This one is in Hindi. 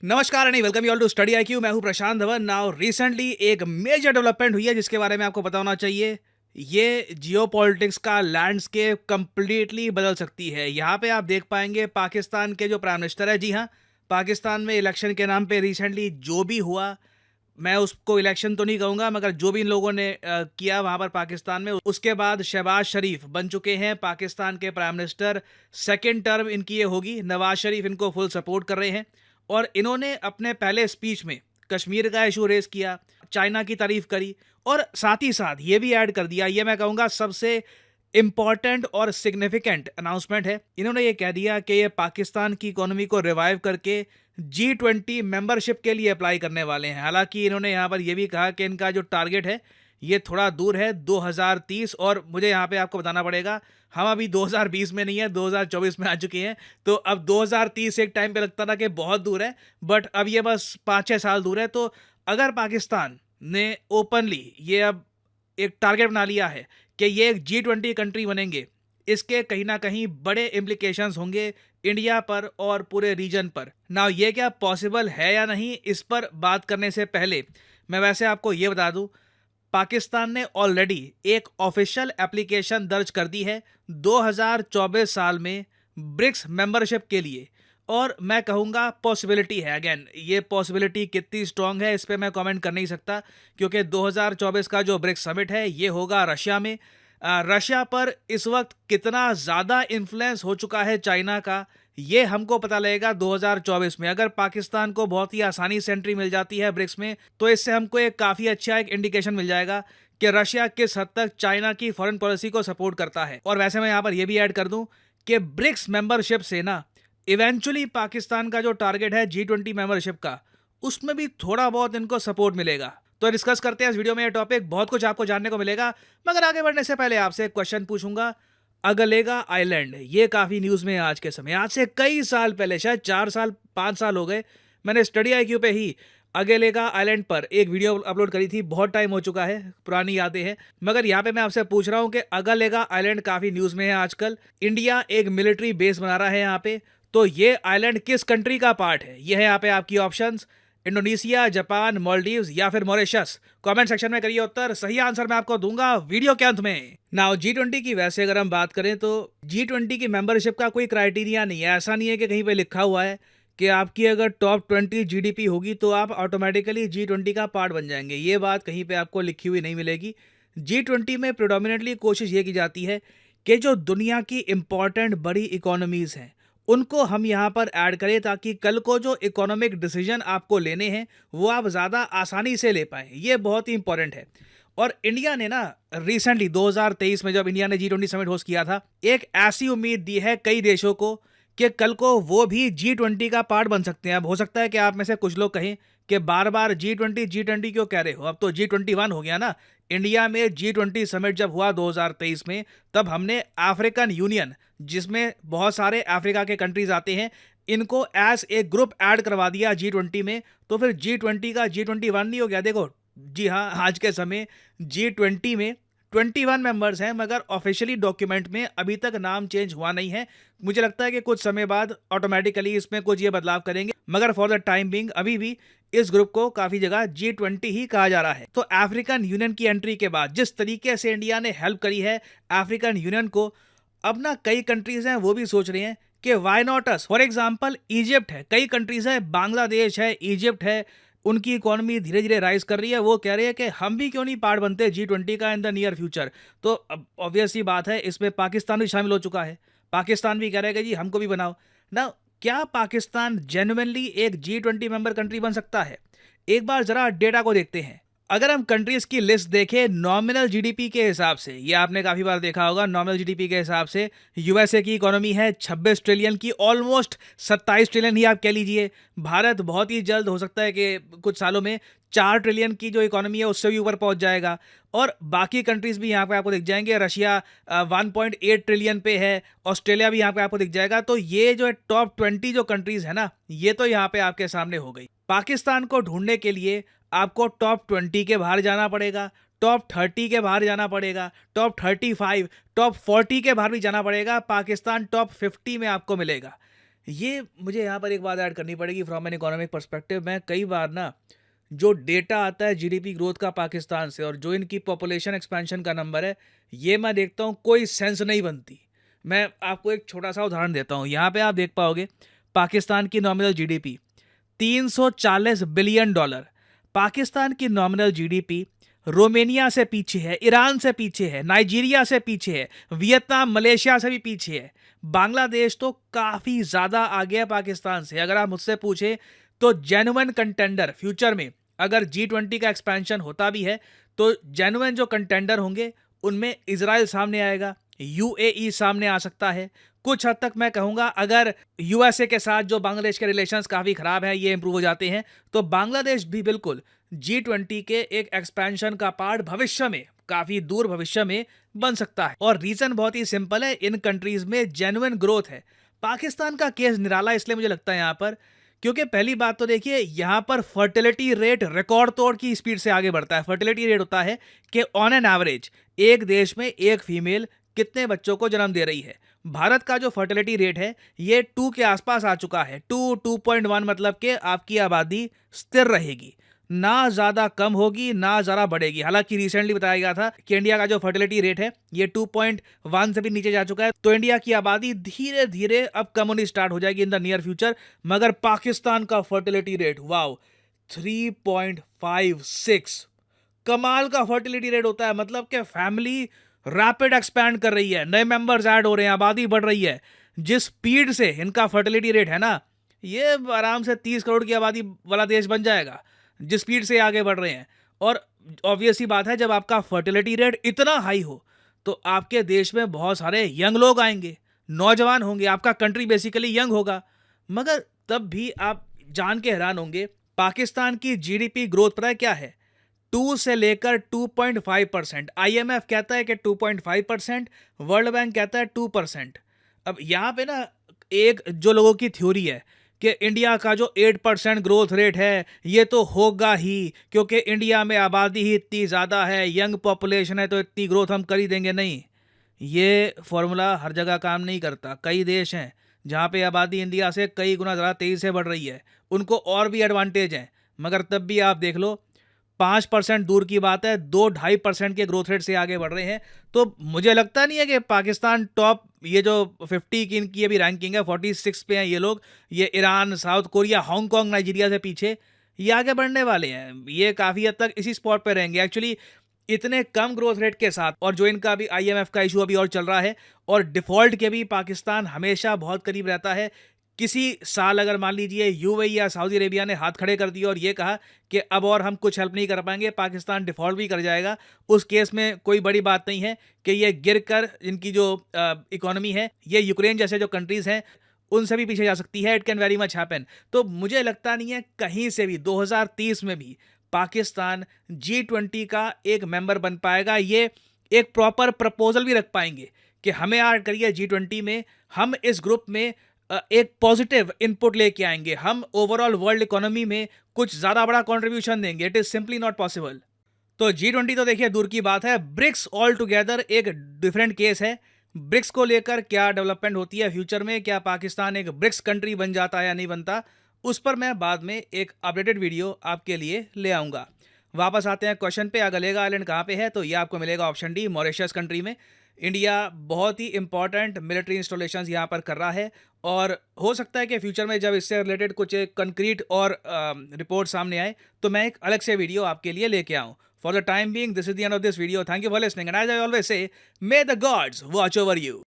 नमस्कार and welcome you all to study IQ. मैं हूं प्रशांत धवन। नाउ रिसेंटली एक मेजर डेवलपमेंट हुई है जिसके बारे में आपको पता होना चाहिए। ये जियोपॉलिटिक्स का लैंडस्केप कंप्लीटली बदल सकती है। यहाँ पे आप देख पाएंगे पाकिस्तान के जो प्राइम मिनिस्टर है, जी हाँ, पाकिस्तान में इलेक्शन के नाम पे रिसेंटली जो भी हुआ, मैं उसको इलेक्शन तो नहीं कहूँगा, मगर जो भी इन लोगों ने किया वहाँ पर पाकिस्तान में, उसके बाद शहबाज शरीफ बन चुके हैं पाकिस्तान के प्राइम मिनिस्टर। सेकेंड टर्म इनकी ये होगी। नवाज शरीफ इनको फुल सपोर्ट कर रहे हैं और इन्होंने अपने पहले स्पीच में कश्मीर का इशू रेस किया, चाइना की तारीफ करी और साथ ही साथ ये भी ऐड कर दिया, ये मैं कहूँगा सबसे इम्पॉर्टेंट और सिग्निफिकेंट अनाउंसमेंट है। इन्होंने ये कह दिया कि ये पाकिस्तान की इकोनॉमी को रिवाइव करके G20 मेंबरशिप के लिए अप्लाई करने वाले हैं। हालांकि इन्होंने यहाँ पर यह भी कहा कि इनका जो टारगेट है ये थोड़ा दूर है, 2030। और मुझे यहाँ पे आपको बताना पड़ेगा, हम अभी 2020 में नहीं है, 2024 में आ चुके हैं। तो अब 2030 एक टाइम पे लगता था कि बहुत दूर है, बट अब ये बस 5-6 साल दूर है। तो अगर पाकिस्तान ने ओपनली ये अब एक टारगेट बना लिया है कि ये एक G20 कंट्री बनेंगे, इसके कहीं ना कहीं बड़े इम्प्लीकेशंस होंगे इंडिया पर और पूरे रीजन पर। नाउ ये क्या पॉसिबल है या नहीं, इस पर बात करने से पहले मैं वैसे आपको ये बता दूं, पाकिस्तान ने ऑलरेडी एक ऑफिशियल एप्लीकेशन दर्ज कर दी है 2024 साल में ब्रिक्स मेंबरशिप के लिए। और मैं कहूँगा पॉसिबिलिटी है। अगेन, ये पॉसिबिलिटी कितनी स्ट्रांग है इस पर मैं कमेंट कर नहीं सकता, क्योंकि 2024 का जो ब्रिक्स समिट है ये होगा रशिया में। रशिया पर इस वक्त कितना ज़्यादा इन्फ्लुएंस हो चुका है चाइना का, ये हमको पता लगेगा 2024 में। अगर पाकिस्तान को बहुत ही आसानी से एंट्री मिल जाती है ब्रिक्स में, तो इससे हमको एक काफ़ी अच्छा एक इंडिकेशन मिल जाएगा कि रशिया किस हद तक चाइना की फॉरेन पॉलिसी को सपोर्ट करता है। और वैसे मैं यहाँ पर यह भी ऐड कर दूं कि ब्रिक्स मेंबरशिप से ना इवेंचुअली पाकिस्तान का जो टारगेट है G20 मेंबरशिप का, उसमें भी थोड़ा बहुत इनको सपोर्ट मिलेगा। तो डिस्कस करते हैं इस वीडियो में ये टॉपिक, बहुत कुछ आपको जानने को मिलेगा। मगर आगे बढ़ने से पहले आपसे एक क्वेश्चन पूछूंगा। अगलेगा आइलैंड, ये काफी न्यूज में है आज के समय। आज से कई साल पहले, शायद 4 साल 5 साल हो गए, मैंने स्टडी आईक्यू पे ही अगलेगा आइलैंड पर एक वीडियो अपलोड करी थी। बहुत टाइम हो चुका है, पुरानी यादें हैं। मगर यहाँ पे मैं आपसे पूछ रहा हूँ कि अगलेगा आइलैंड काफी न्यूज में है आजकल। इंडिया एक मिलिट्री बेस बना रहा है यहाँ पे। तो ये आइलैंड किस कंट्री का पार्ट है? ये है यहाँ पे आपकी ऑप्शंस: इंडोनेशिया, जापान, मालदीव्स या फिर मॉरिशस। कमेंट सेक्शन में करिए उत्तर। सही आंसर मैं आपको दूंगा वीडियो के अंत में। नाउ G20 की वैसे अगर हम बात करें तो G20 की मेंबरशिप का कोई क्राइटेरिया नहीं है। ऐसा नहीं है कि कहीं पे लिखा हुआ है कि आपकी अगर टॉप 20 जीडीपी होगी तो आप ऑटोमेटिकली G20 का पार्ट बन जाएंगे। ये बात कहीं पे आपको लिखी हुई नहीं मिलेगी। G20 में प्रेडोमिनेटली कोशिश ये की जाती है कि जो दुनिया की इंपॉर्टेंट बड़ी इकोनॉमीज हैं उनको हम यहाँ पर ऐड करें, ताकि कल को जो इकोनॉमिक डिसीजन आपको लेने हैं वो आप ज़्यादा आसानी से ले पाएँ। ये बहुत ही इंपॉर्टेंट है। और इंडिया ने ना रिसेंटली 2023 में जब इंडिया ने G20 समिट होस्ट किया था, एक ऐसी उम्मीद दी है कई देशों को कि कल को वो भी G20 का पार्ट बन सकते हैं। अब हो सकता है कि आप में से कुछ लोग कहें कि बार बार G20 क्यों कह रहे हो, अब तो G21 हो गया ना। इंडिया में G20 समिट जब हुआ 2023 में, तब हमने अफ्रीकन यूनियन, जिसमें बहुत सारे अफ्रीका के कंट्रीज आते हैं, इनको एज ए ग्रुप ऐड करवा दिया G20 में। तो फिर G20 का G21 नहीं हो गया? देखो, जी हाँ, आज के समय G20 में 21 मेंबर्स हैं, मगर ऑफिशियली डॉक्यूमेंट में अभी तक नाम चेंज हुआ नहीं है। मुझे लगता है कि कुछ समय बाद ऑटोमेटिकली इसमें कुछ ये बदलाव करेंगे, मगर फॉर द टाइम बिंग अभी भी इस ग्रुप को काफी जगह G20 ही कहा जा रहा है। तो अफ्रीकन यूनियन की एंट्री के बाद जिस तरीके से इंडिया ने हेल्प करी है अफ्रीकन यूनियन को, अब ना कई कंट्रीज हैं वो भी सोच रही हैं कि why not us. For example Egypt है, कई कंट्रीज है, बांग्लादेश है, इजिप्ट है, उनकी इकोनॉमी धीरे धीरे राइज कर रही है। वो कह रही है कि हम भी क्यों नहीं पार्ट बनते G20 का इन द नियर फ्यूचर। तो अब ऑब्वियस सी बात है, इसमें पाकिस्तान भी शामिल हो चुका है। पाकिस्तान भी कह रहा है कि जी हमको भी बनाओ ना। क्या पाकिस्तान जेन्युइनली एक G20 मेंबर कंट्री बन सकता है? एक बार जरा डेटा को देखते हैं। अगर हम कंट्रीज की लिस्ट देखें नॉमिनल जीडीपी के हिसाब से, ये आपने काफी बार देखा होगा, नॉमिनल जीडीपी के हिसाब से यूएसए की इकोनॉमी है 26 ट्रिलियन की, ऑलमोस्ट 27 ट्रिलियन ही आप कह लीजिए। भारत बहुत ही जल्द हो सकता है कि कुछ सालों में 4 ट्रिलियन की जो इकोनॉमी है उससे भी ऊपर पहुंच जाएगा। और बाकी कंट्रीज भी यहाँ पे आपको दिख जाएंगे। रशिया 1.8 ट्रिलियन पे है, ऑस्ट्रेलिया भी यहाँ पे आपको दिख जाएगा। तो ये जो टॉप 20 जो कंट्रीज है ना, ये तो यहाँ पे आपके सामने हो गई। पाकिस्तान को ढूंढने के लिए आपको टॉप 20 के बाहर जाना पड़ेगा, टॉप 30 के बाहर जाना पड़ेगा, टॉप 35, टॉप 40 के बाहर भी जाना पड़ेगा। पाकिस्तान टॉप 50 में आपको मिलेगा। ये मुझे यहाँ पर एक बात ऐड करनी पड़ेगी फ्रॉम एन इकोनॉमिक पर्सपेक्टिव। मैं कई बार ना जो डेटा आता है जीडीपी ग्रोथ का पाकिस्तान से और जो इनकी पॉपुलेशन एक्सपेंशन का नंबर है, ये मैं देखता हूँ कोई सेंस नहीं बनती। मैं आपको एक छोटा सा उदाहरण देता हूँ। यहाँ पे आप देख पाओगे पाकिस्तान की nominal GDP 340 billion dollar. Pakistan की नॉमिनल जीडीपी रोमेनिया से पीछे है, ईरान से पीछे है, नाइजीरिया से पीछे है, वियतनाम मलेशिया से भी पीछे है। बांग्लादेश तो काफ़ी ज़्यादा आगे है पाकिस्तान से। अगर आप मुझसे पूछे तो जेन्युइन कंटेंडर फ्यूचर में अगर G20 का एक्सपेंशन होता भी है तो जेन्युइन जो कंटेंडर होंगे उनमें इजराइल सामने आएगा, यूएई सामने आ सकता है। कुछ हद तक मैं कहूँगा अगर यूएसए के साथ जो बांग्लादेश के रिलेशंस काफ़ी ख़राब हैं ये इंप्रूव हो जाते हैं तो बांग्लादेश भी बिल्कुल G20 के एक एक्सपेंशन का पार्ट भविष्य में, काफ़ी दूर भविष्य में बन सकता है। और रीज़न बहुत ही सिंपल है, इन कंट्रीज़ में जेन्युइन ग्रोथ है। पाकिस्तान का केस निराला इसलिए मुझे लगता है यहाँ पर क्योंकि पहली बात तो देखिए यहाँ पर फर्टिलिटी रेट रिकॉर्ड तोड़ की स्पीड से आगे बढ़ता है। फर्टिलिटी रेट होता है कि ऑन एन एवरेज एक देश में एक फीमेल कितने बच्चों को जन्म दे रही है। भारत का जो फर्टिलिटी रेट है ये 2 के आसपास आ चुका है। 2.1 मतलब कि आपकी आबादी स्थिर रहेगी, ना ज़्यादा कम होगी ना ज़्यादा बढ़ेगी। हालांकि रिसेंटली बताया गया था कि इंडिया का जो फर्टिलिटी रेट है ये 2.1 से भी नीचे जा चुका है, तो इंडिया की आबादी धीरे धीरे अब कम होनी स्टार्ट हो जाएगी इन द नियर फ्यूचर। मगर पाकिस्तान का फर्टिलिटी रेट वाओ 3.56, कमाल का फर्टिलिटी रेट होता है। मतलब कि फैमिली रैपिड एक्सपैंड कर रही है, नए मेंबर्स ऐड हो रहे हैं, आबादी बढ़ रही है। जिस स्पीड से इनका फर्टिलिटी रेट है ना, ये आराम से 30 करोड़ की आबादी वाला देश बन जाएगा जिस स्पीड से आगे बढ़ रहे हैं। और ऑब्वियस ही बात है जब आपका फर्टिलिटी रेट इतना हाई हो तो आपके देश में बहुत सारे यंग लोग आएंगे, नौजवान होंगे, आपका कंट्री बेसिकली यंग होगा। मगर तब भी आप जान के हैरान होंगे पाकिस्तान की जीडीपी ग्रोथ पता है क्या है? 2 से लेकर 2.5%। आईएमएफ कहता है कि 2.5%, वर्ल्ड बैंक कहता है 2%। अब यहाँ पे ना एक जो लोगों की थ्योरी है कि इंडिया का जो 8% ग्रोथ रेट है ये तो होगा ही क्योंकि इंडिया में आबादी ही इतनी ज़्यादा है, यंग पॉपुलेशन है, तो इतनी ग्रोथ हम कर ही देंगे। नहीं, ये फॉर्मूला हर जगह काम नहीं करता। कई देश हैं जहाँ पे आबादी इंडिया से कई गुना ज़्यादा तेज़ी से बढ़ रही है, उनको और भी एडवांटेज हैं। मगर तब भी आप देख लो 5% दूर की बात है, 2-2.5% के ग्रोथ रेट से आगे बढ़ रहे हैं। तो मुझे लगता नहीं है कि पाकिस्तान टॉप, ये जो 50 की इनकी अभी रैंकिंग है 46 पे हैं ये लोग, ये Iran, south Korea, Hong Kong, Nigeria से पीछे ये आगे बढ़ने वाले हैं। ये काफ़ी हद तक इसी स्पॉट पे रहेंगे एक्चुअली इतने कम ग्रोथ रेट के साथ। और जो इनका अभी आईएमएफ का इशू अभी और चल रहा है और डिफॉल्ट के भी पाकिस्तान हमेशा बहुत करीब रहता है। किसी साल अगर मान लीजिए यूएई या सऊदी अरेबिया ने हाथ खड़े कर दिए और ये कहा कि अब और हम कुछ हेल्प नहीं कर पाएंगे, पाकिस्तान डिफॉल्ट भी कर जाएगा, उस केस में कोई बड़ी बात नहीं है कि ये गिर कर इनकी जो इकोनॉमी है ये यूक्रेन जैसे जो कंट्रीज़ हैं उनसे भी पीछे जा सकती है। It can very much happen. तो मुझे लगता नहीं है कहीं से भी 2030 में भी पाकिस्तान G20 का एक मेंबर बन पाएगा। ये एक प्रॉपर प्रपोजल भी रख पाएंगे कि हमें ऐड करिए G20 में, हम इस ग्रुप में एक पॉजिटिव इनपुट लेके आएंगे, हम ओवरऑल वर्ल्ड इकोनॉमी में कुछ ज़्यादा बड़ा कंट्रीब्यूशन देंगे। It is simply not possible. तो G20 तो देखिए दूर की बात है, ब्रिक्स ऑल टुगेदर एक डिफरेंट केस है। ब्रिक्स को लेकर क्या डेवलपमेंट होती है फ्यूचर में, क्या पाकिस्तान एक ब्रिक्स कंट्री बन जाता है या नहीं बनता, उस पर मैं बाद में एक अपडेटेड वीडियो आपके लिए ले आऊँगा। वापस आते हैं क्वेश्चन पे, अगलेगा आइलैंड कहाँ पे है, तो ये आपको मिलेगा ऑप्शन डी, मॉरिशस कंट्री में। इंडिया बहुत ही इंपॉर्टेंट मिलिट्री इंस्टॉलेशंस यहाँ पर कर रहा है और हो सकता है कि फ्यूचर में जब इससे रिलेटेड कुछ कंक्रीट और रिपोर्ट सामने आए तो मैं एक अलग से वीडियो आपके लिए लेके आऊँ। For the time being this is the end of this video. Thank you for listening and as I always say, may the gods watch over you.